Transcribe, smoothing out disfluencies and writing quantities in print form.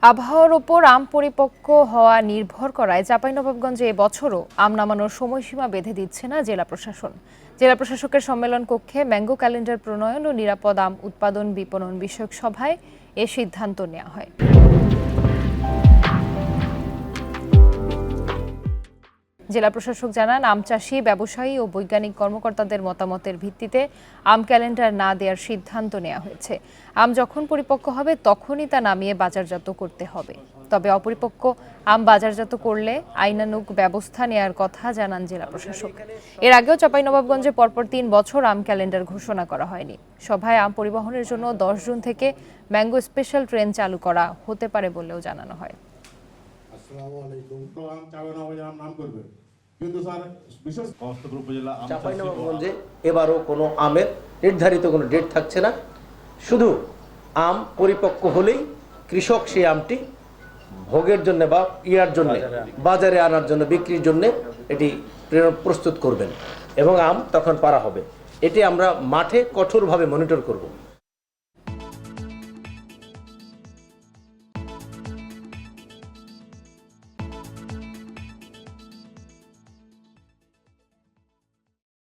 আবহাওয়ার ওপর আম পরিপক্ব হওয়া নির্ভর করায় চাঁপাইনবাবগঞ্জে এবছরও আম নামানোর সময়সীমা বেঁধে দিচ্ছে না জেলা প্রশাসন। জেলা প্রশাসকের সম্মেলন কক্ষে ম্যাঙ্গো ক্যালেন্ডার প্রণয়ন ও নিরাপদ আম উৎপাদন বিপণন বিষয়ক সভায় এ সিদ্ধান্ত নেওয়া হয়। জেলা প্রশাসক জানান, আম চাষি, ব্যবসায়ী ও বৈজ্ঞানিক কর্মকর্তাদের মতামতের ভিত্তিতে আম ক্যালেন্ডার না দেওয়ার সিদ্ধান্ত নেওয়া হয়েছে। আম যখন পরিপক্ক হবে তখনই তা নামিয়ে বাজারজাত করতে হবে। তবে অপরিপক্ক আম বাজারজাত করলে আইনানুগ ব্যবস্থা নেওয়ার কথা জানান জেলা প্রশাসক। এর আগেও চাঁপাইনবাবগঞ্জে পরপর ৩ বছর আম ক্যালেন্ডার ঘোষণা করা হয়নি। সভায় আম পরিবহনের জন্য 10 জুন থেকে ম্যাঙ্গো স্পেশাল ট্রেন চালু করা হতে পারে বলেও জানানো হয়। চাঁপাইনবাবগঞ্জে এবারও কোনো আমের নির্ধারিত কোনো ডেট থাকছে না। শুধু আম পরিপক্ক হলেই কৃষক সেই আমটি ভোগের জন্য বা জন্য বাজারে আনার জন্য, বিক্রির জন্য এটি প্রস্তুত করবেন এবং আম তখন পারা হবে। এটি আমরা মাঠে কঠোরভাবে মনিটর করব।